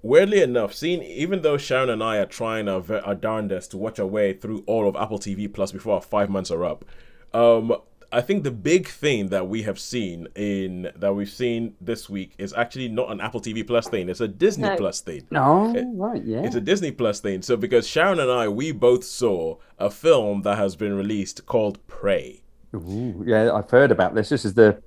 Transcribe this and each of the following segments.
weirdly enough, seeing even though Sharon and I are trying our darndest to watch our way through all of Apple TV Plus before our 5 months are up, um, I think the big thing that we've seen this week is actually not an Apple TV Plus thing. It's a Disney No. Plus thing. Oh, It, right, it's yeah. a Disney Plus thing. So because Sharon and I, we both saw a film that has been released called Prey. Ooh, yeah, I've heard about this. This is the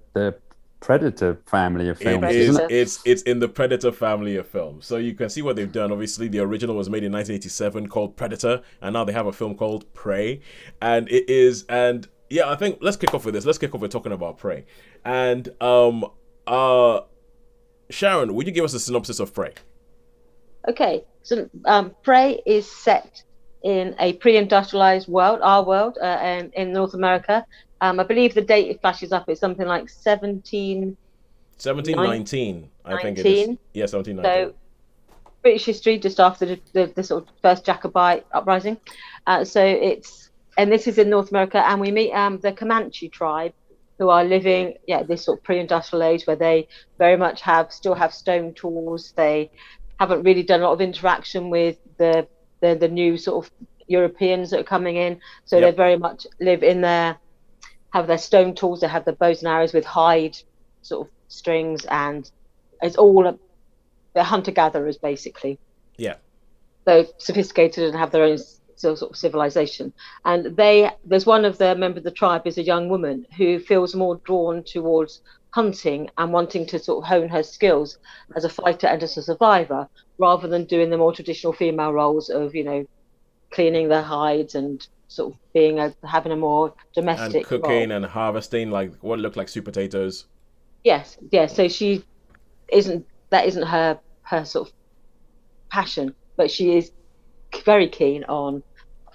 Predator family of It films, isn't is it? Predator. it's in the Predator family of films. So you can see what they've done. Obviously, the original was made in 1987 called Predator, and now they have a film called Prey. And it is and yeah, I think let's kick off with this. Let's kick off with talking about Prey. And uh Sharon, would you give us a synopsis of Prey? Okay, so Prey is set in a pre-industrialized world, our world, and in North America. I believe the date it flashes up is something like 1719. 1719, I think it is. Yeah, 1719. So British history just after the sort of first Jacobite uprising. So it's and this is in North America, and we meet the Comanche tribe who are living, yeah, this sort of pre-industrial age where they very much still have stone tools. They haven't really done a lot of interaction with the new sort of Europeans that are coming in. So they Yep. very much live in have their stone tools. They have the bows and arrows with hide sort of strings, and it's all they're hunter gatherers basically. Yeah. So sophisticated and have their own sort of civilization. And there's one of the members of the tribe is a young woman who feels more drawn towards hunting and wanting to sort of hone her skills as a fighter and as a survivor, rather than doing the more traditional female roles of, cleaning their hides and sort of having a more And domestic cooking role. and harvesting like what looked like sweet potatoes. Yes, yes. So she isn't that isn't her sort of passion, but she is very keen on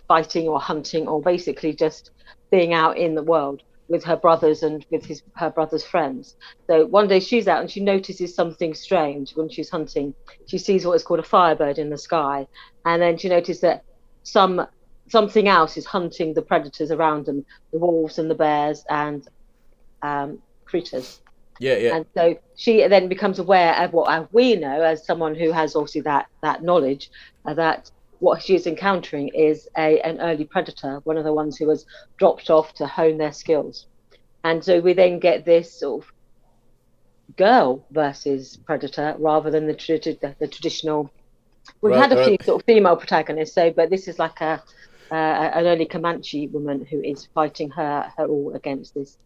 fighting or hunting or basically just being out in the world with her brothers and with her brothers' friends. So one day she's out and she notices something strange when she's hunting. She sees what is called a firebird in the sky, and then she notices that some something else is hunting the predators around them, the wolves and the bears and critters. Yeah, yeah. And so she then becomes aware of what we know as someone who has obviously that knowledge, that what she is encountering is an early predator, one of the ones who has dropped off to hone their skills. And so we then get this sort of girl versus predator rather than the traditional. We've had a Rather, few sort of female protagonists, so but this is like an early Comanche woman who is fighting her all against this.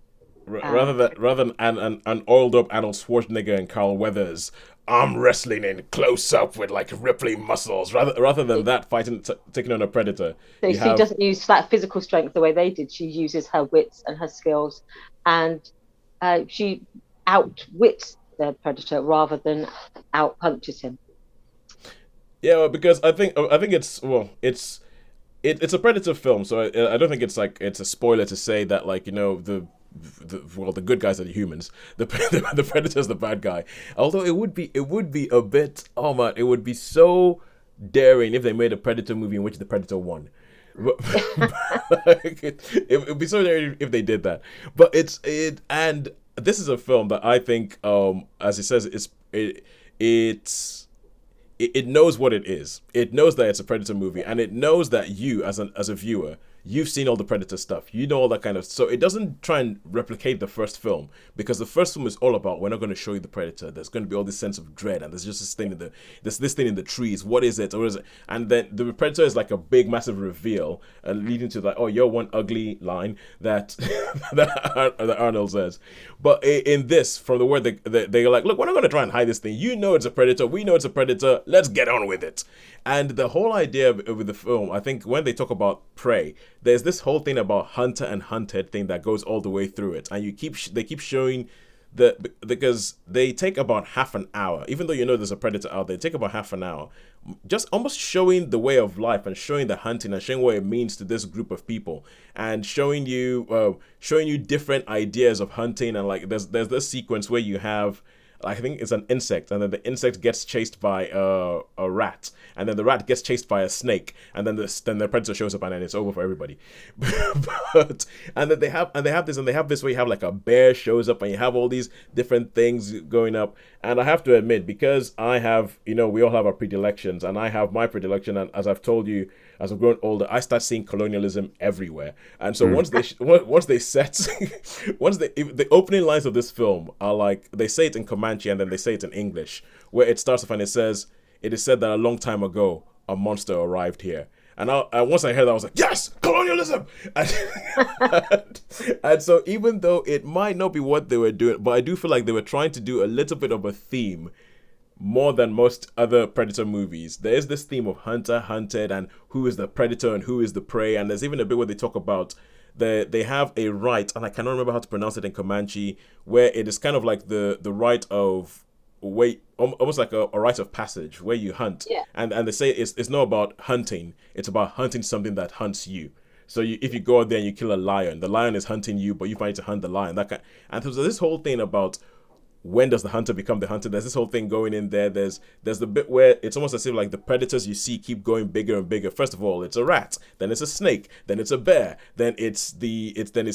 rather Um, than an oiled up Arnold Schwarzenegger and Carl Weathers arm wrestling in close up with like rippling muscles, rather than that fighting taking on a predator, So you she have doesn't use that physical strength the way they did. She uses her wits and her skills, and she outwits the predator rather than out punches him. yeah, well, because I think it's a predator film, so I don't think it's a spoiler to say that like the good guys are the humans, the predator's the bad guy. Although it would be a bit, oh man, it would be so daring if they made a predator movie in which the predator won. But, like, it would be so daring if they did that. But and this is a film that I think, as it says, it's it knows what it is. It knows that it's a Predator movie, and it knows that you, as a viewer, you've seen all the Predator stuff. You know all that kind of. So it doesn't try and replicate the first film, because the first film is all about, we're not going to show you the Predator. There's going to be all this sense of dread, and there's just this thing in the trees. What is it? Or is it? And then the Predator is like a big, massive reveal, leading to like, oh, you're one ugly line that that Arnold says. But in this, from the word they're like, look, we're not going to try and hide this thing. You know it's a predator. We know it's a predator. Let's get on with it. And the whole idea with the film, I think, when they talk about prey, there's this whole thing about hunter and hunted thing that goes all the way through it, and they keep showing because they take about half an hour, even though you know there's a predator out there, they take about half an hour, just almost showing the way of life and showing the hunting and showing what it means to this group of people, and showing you different ideas of hunting. And like there's this sequence where you have I think it's an insect, and then the insect gets chased by a rat, and then the rat gets chased by a snake, and then the predator shows up, and then it's over for everybody. But and then they have this where you have like a bear shows up, and you have all these different things going up. And I have to admit, because I have, we all have our predilections, and I have my predilection, and as I've told you, as I've grown older, I start seeing colonialism everywhere. And so once they set, the opening lines of this film are like, they say it in Comanche and then they say it in English, where it starts off and it is said that a long time ago a monster arrived here. And once I heard that, I was like, yes, colonialism! And so even though it might not be what they were doing, but I do feel like they were trying to do a little bit of a theme more than most other Predator movies. There is this theme of hunter, hunted, and who is the predator and who is the prey. And there's even a bit where they talk about they have a rite, and I cannot remember how to pronounce it in Comanche, where it is kind of like the rite of almost like a rite of passage where you hunt. Yeah. And they say it's not about hunting, it's about hunting something that hunts you. So if you go out there and you kill a lion, the lion is hunting you, but you find to hunt the lion. And so this whole thing about when does the hunter become the hunter? There's this whole thing going in there. There's the bit where it's almost as if like the predators you see keep going bigger and bigger. First of all, it's a rat, then it's a snake, then it's a bear, then it's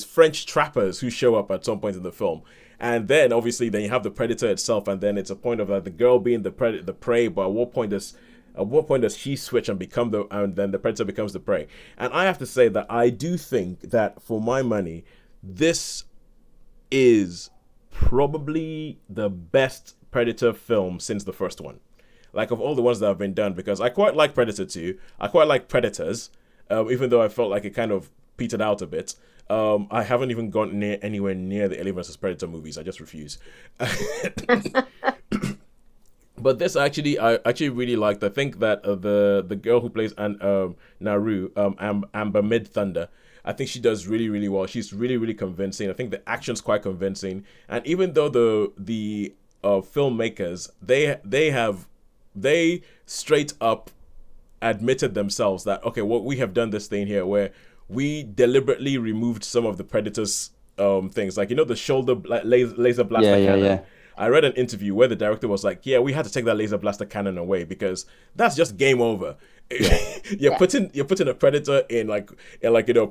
French trappers who show up at some point in the film. And then obviously then you have the predator itself, and then it's a point of the girl being the prey, but at what point does she switch and and then the predator becomes the prey? And I have to say that I do think that for my money, this is probably the best Predator film since the first one. Like of all the ones that have been done, because I quite like Predator 2, I quite like Predators, even though I felt like it kind of petered out a bit. I haven't even gone anywhere near the Alien vs Predator movies. I just refuse. But this I actually really liked. I think that the girl who plays Naru, Amber Midthunder, I think she does really, really well. She's really, really convincing. I think the action's quite convincing. And even though the filmmakers, they straight up admitted themselves that, okay, well, we have done this thing here where we deliberately removed some of the Predator's things. Like, the shoulder laser blaster cannon. Yeah. I read an interview where the director was like, yeah, we had to take that laser blaster cannon away because that's just game over. Yeah. you're putting a predator in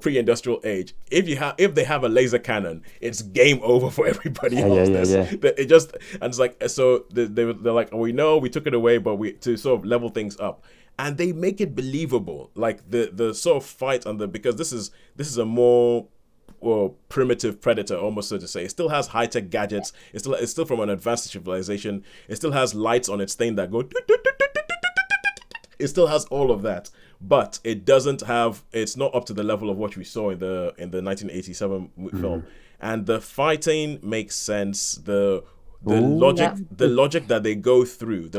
pre-industrial age. If they have a laser cannon, it's game over for everybody else. It just, and it's like, so they're like, oh, we know we took it away, but to sort of level things up. And they make it believable, like the sort of fight because this is a more primitive predator, almost so to say. It still has high-tech gadgets. It's still from an advanced civilization. It still has lights on its thing that go. It still has all of that, but it doesn't have. It's not up to the level of what we saw in the 1987 film. And the fighting makes sense. The logic that they go through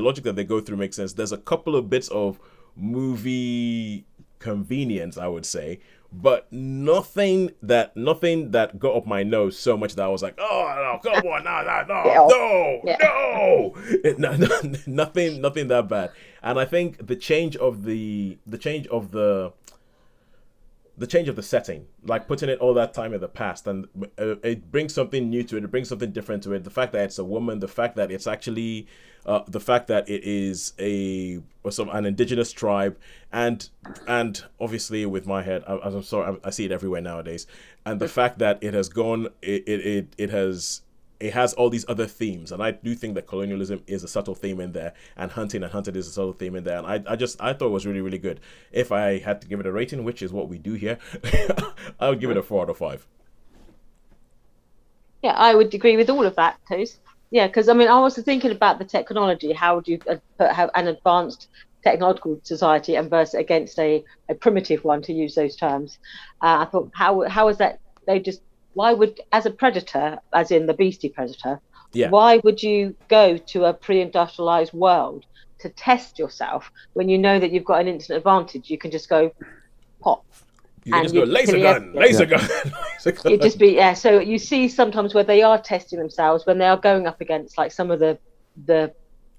makes sense. There's a couple of bits of movie convenience, I would say, but nothing that got up my nose so much that I was like, oh no, come on, no, nothing that bad. And I think the change of the setting, like putting it all that time in the past, and it brings something new to it. It brings something different to it. The fact that it's a woman, the fact that it's actually, the fact that it is an indigenous tribe, and obviously with my head, I'm sorry, I see it everywhere nowadays, and the fact that it has gone, it has all these other themes, and I do think that colonialism is a subtle theme in there, and hunting and hunted is a subtle theme in there, and I thought it was really, really good. If I had to give it a rating, which is what we do here, I would give it a 4 out of 5. Yeah, I would agree with all of that, Tos. Yeah, because I was thinking about the technology. How would you put an advanced technological society and versus against a primitive one, to use those terms? I thought, how is that? Why would, as a predator, as in the beastie predator, why would you go to a pre-industrialized world to test yourself when you know that you've got an instant advantage? You can just go pop. You can just go laser gun. You'd just be, so you see sometimes where they are testing themselves, when they are going up against like some of the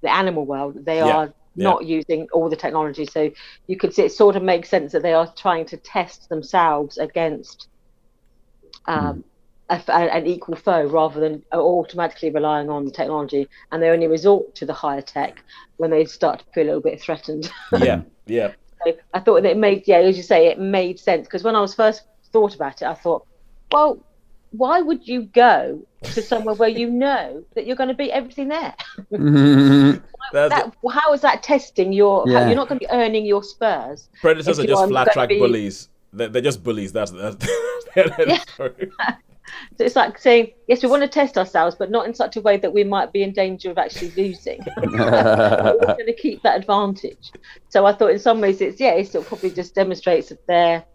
animal world, they are not using all the technology. So you could see it sort of makes sense that they are trying to test themselves against an equal foe rather than automatically relying on the technology, and they only resort to the higher tech when they start to feel a little bit threatened. Yeah, yeah. So I thought that it made, as you say, it made sense, because when I was first thought about it, I thought, well, why would you go to somewhere where you know that you're going to beat everything there? How is that testing your? Yeah. You're not going to be earning your spurs. Predators are just flat track bullies. They're just bullies. That's yeah. So it's like saying, yes, we want to test ourselves, but not in such a way that we might be in danger of actually losing. We're going to keep that advantage. So I thought in some ways it probably just demonstrates that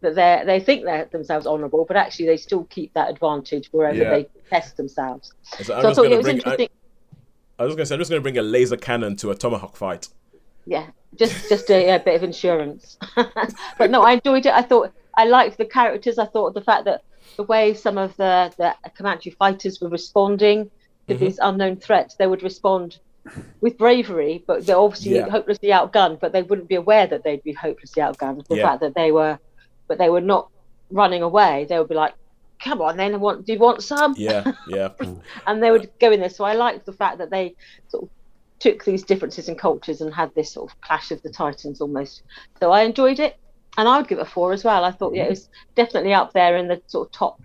they think they're themselves honourable, but actually they still keep that advantage wherever they test themselves. So I thought it was interesting. I was going to say, I'm just going to bring a laser cannon to a tomahawk fight. Yeah, just a bit of insurance. But no, I enjoyed it. I thought I liked the characters. I thought the fact that the way some of the Comanche fighters were responding to these unknown threats, they would respond with bravery, but they're obviously hopelessly outgunned, but they wouldn't be aware that they'd be hopelessly outgunned. The fact that they were not running away. They would be like, come on then, do you want some? Yeah. And they would go in there. So I liked the fact that they sort of took these differences in cultures and had this sort of clash of the titans almost. So I enjoyed it, and I would give it a 4 as well. I thought it was definitely up there in the sort of top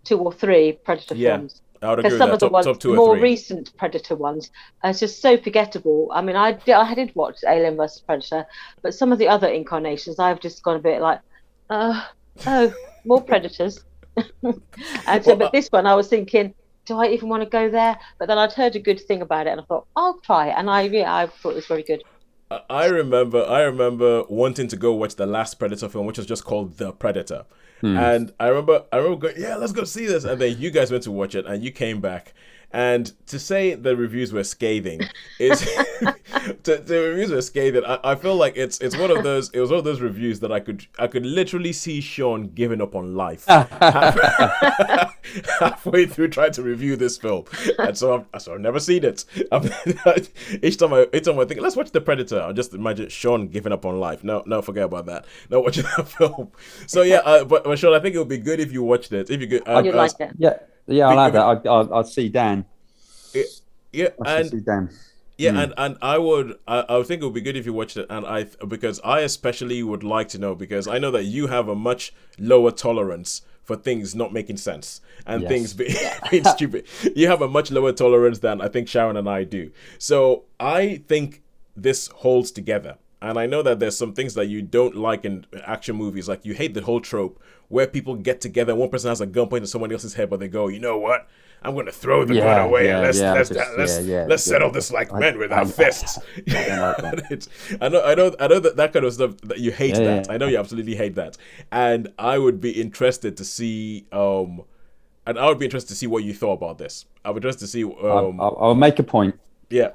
2 or 3 Predator films. I would agree with some that. of the ones, top 2 or more 3. recent Predator ones, are just so forgettable. I mean, I did watch Alien vs Predator, but some of the other incarnations, I've just gone a bit like, more Predators. And so, but this one, I was thinking, do I even want to go there? But then I'd heard a good thing about it, and I thought, I'll try it. And I thought it was very good. I remember wanting to go watch the last Predator film, which was just called The Predator. And I remember going, let's go see this. And then you guys went to watch it, and you came back. And to say the reviews were scathing is the reviews were scathing. I feel like it was one of those reviews that I could literally see Sean giving up on life halfway through trying to review this film, and so I've never seen it. Each time I think, let's watch The Predator, I just imagine Sean giving up on life. No, forget about that. No, watching that film. So but Sean, I think it would be good if you watched it. If you could, you'd like it. Yeah, I'll have that. I'll see Dan. And I would think it would be good if you watched it, because I especially would like to know, because I know that you have a much lower tolerance for things not making sense and things being stupid. You have a much lower tolerance than I think Sharon and I do. So I think this holds together. And I know that there's some things that you don't like in action movies, like you hate the whole trope where people get together and one person has a gun pointed to someone else's head, but they go, you know what? I'm going to throw the gun away and let's settle this like men with our fists. I know that kind of stuff that you hate that. I know you absolutely hate that, and I would be interested to see what you thought about this. I would just to see. I'll make a point. Yeah,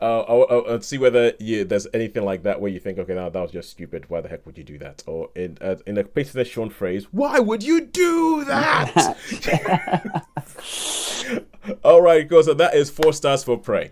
I'll see whether there's anything like that where you think, okay, now that was just stupid. Why the heck would you do that? Or in a Peter Sean phrase, why would you do that? All right, cool. So that is 4 stars for Prey.